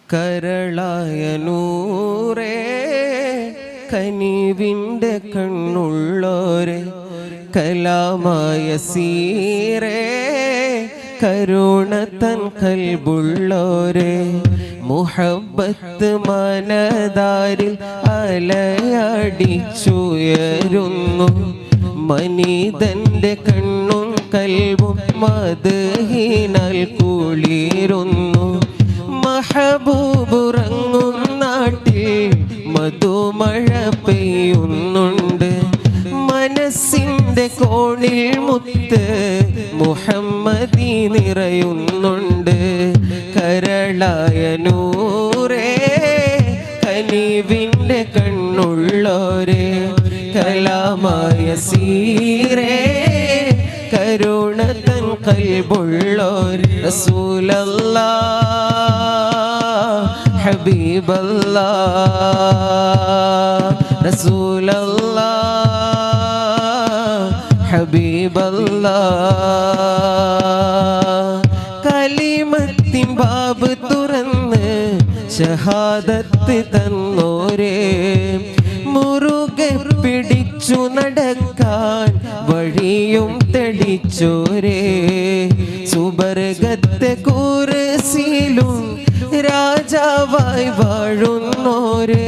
കരളായ നൂറേ കനിവിൻ്റെ കണ്ണുള്ളോരെ കലാമായ സീറേ കരുണ തൻ കൽബുള്ളോരെ മുഹബ്ബത്ത് മനതാരിൽ അലയടിച്ചുയരുന്നു മനിതന്റെ കണ്ണും കൽബും മദ്ഹിനാൽ കുളിരുന്നു മഹബൂബുറങ്ങും നാട്ടിൽ മധുമഴ പെയ്യുന്നുണ്ട് മനസ്സിൻ്റെ കോണിൽ മുത്ത് മുഹമ്മദി നിറയുന്നുണ്ട് കരളായ നൂറേ കനിവിൻ്റെ കണ്ണുള്ളോരെ കലാമായ സീറേ കരുണ തൻ കൽബുള്ളോരെ റസൂലല്ലാഹ് ഹബീബല്ലാഹ് റസൂലല്ലാഹ് ഹബീബല്ലാഹ് കലിമത്തിൻ ബാബ് തുറന്ന് ഷഹാദത്ത് തന്നോരേ മുറുകെ പിടിച്ചു നടക്കാൻ വഴിയും തെളിച്ചോരേ സുബർഗത്തെ കുർസിയിലും രാജാവായി വാഴുന്നോരേ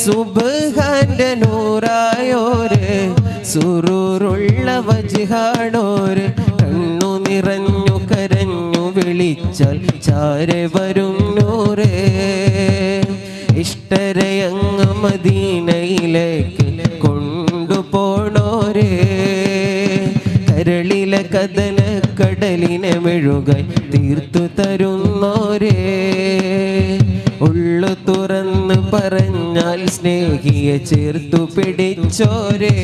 സുബ്ഹാന്റെ നൂറായോരേ സുറൂറുള്ള വജ്ഹാണോരേ കണ്ണു നിറഞ്ഞു കരഞ്ഞു വിളിച്ചാൽ ചാരെ വരും നൂറേ ഇഷ്ടരയങ്ങ് മദീനയിലേക്ക് കൊണ്ടുപോണോരേ കരളിലെ കദന കടലിനെ മെഴുകായി തീർത്തു തരുന്നോരേ ഉള്ളു തുറന്ന് പറഞ്ഞാൽ സ്നേഹിയെ ചേർത്തു പിടിച്ചോരേ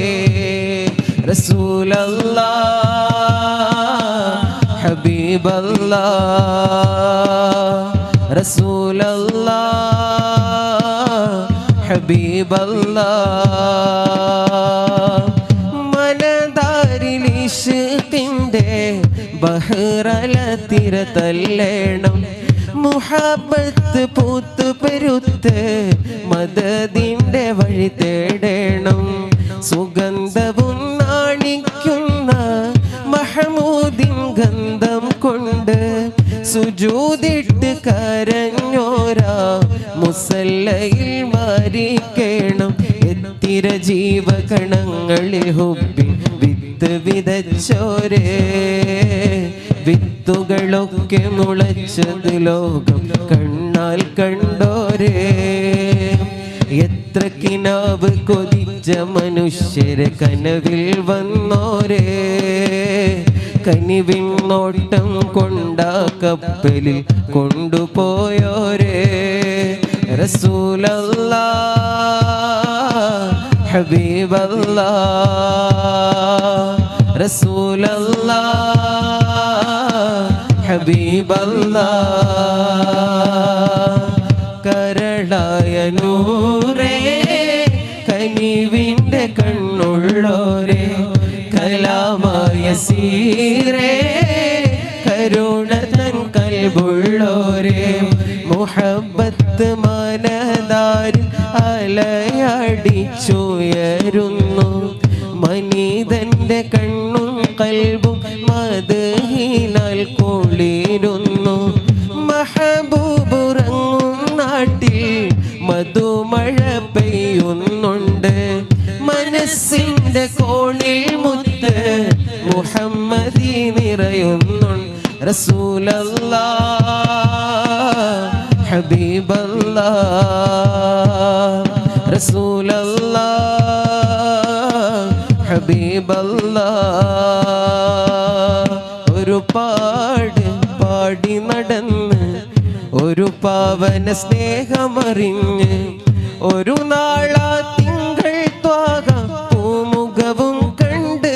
റസൂലല്ലാഹ് ഹബീബല്ലാഹ് റസൂലല്ലാഹ് ഹബീബല്ലാഹ് മനതാരിൽ ഇശ്ഖിന്റെ ബഹ്റല തിര തല്ലേണം മുഹബ്ബത്ത് പൂത്ത് പെരുത്ത് മദദിന്റെ വഴി തേടണം സുഗന്ധവും നാണിക്കുന്ന മഹമൂദിൻ ഗന്ധം കൊണ്ട് സുജൂദിട്ട് കരഞ്ഞോരാ മുസല്ലയിൽ മരിക്കണം എത്തിര ജീവകണങ്ങളിൽ ഹുബ്ബിൻ വിത്ത് വിതച്ചോരേ വിത്തുകളൊക്കെ മുളച്ചത് ലോകം കണ്ണാൽ കണ്ടോരേ എത്ര കിനാവ് കൊതിച്ച മനുഷ്യരെ കനവിൽ വന്നോരേ കനിവിൻ നോട്ടം കൊണ്ടാ കപ്പലിൽ കൊണ്ടുപോയോരേ റസൂലല്ലാഹ് ഹബീബല്ലാഹ് റസൂലല്ലാഹ് ഹബീബല്ലാഹ് കരളായ നൂറേ കനിവിൻ്റെ കണ്ണുള്ളോരേ കലാമായ സീറേ കരുണ തൻ കൽബുള്ളോരേ മുഹബ്ബത്ത് മനതാരിൽ അലയടിച്ചുയരുന്നു മനിതന്റെ കണ്ണും കൽബും മദ്ഹിനാൽ കുളിരുന്നു മഹബൂബുറങ്ങും നാട്ടിൽ മധുമഴ പെയ്യുന്നുണ്ട് മനസ്സിന്റെ കോണിൽ മുത്ത് മുഹമ്മദി നിറയുന്നുണ്ട് റസൂലല്ലാഹ് ഹബീബല്ലാഹ് റസൂലല്ലാഹ് ഹബീബല്ലാഹ് ഒരുപാട് പാടി നടന്ന് ഒരു പാവന സ്നേഹമറിഞ്ഞ് ഒരു നാളാ തിങ്കൾ ത്വാക പൂമുഖവും കണ്ട്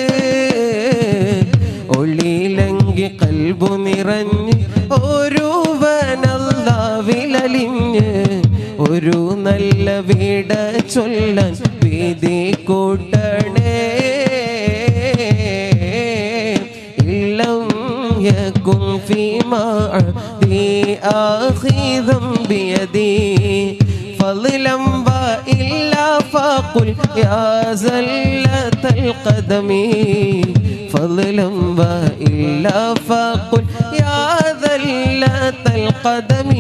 ഒളിയിലങ്കി കൽബു നിറഞ്ഞ് ഒരുവനല്ലാവിലലിഞ്ഞ് ഒരു നല്ല വീട ചൊല്ലാൻ വീതി കൂട്ടണേ ഇല്ലം യകും ഫീമാ في آخذا بيدي فضلا وإلا فقل يا زلة القدم فضلا وإلا فقل يا زلة القدم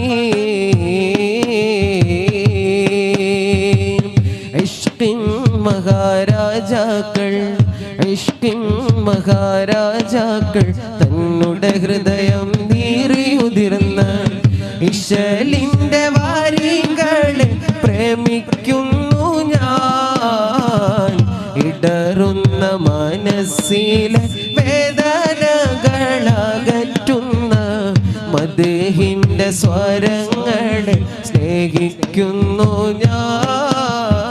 ഇഷ്കിൻ മഹാരാജാക്കൾ ഇഷ്കിൻ മഹാരാജാക്കൾ തന്നുടെ ഹൃദയം നീറിയുതിർന്ന ഇശലിന്റെ വാരികളെ പ്രേമിക്കുന്നു ഞാൻ ഇടറുന്ന മനസ്സിലെ വേദനകളകറ്റുന്ന മദ്ഹിന്റെ സ്വരങ്ങളെ സ്നേഹിക്കുന്നു ഞാൻ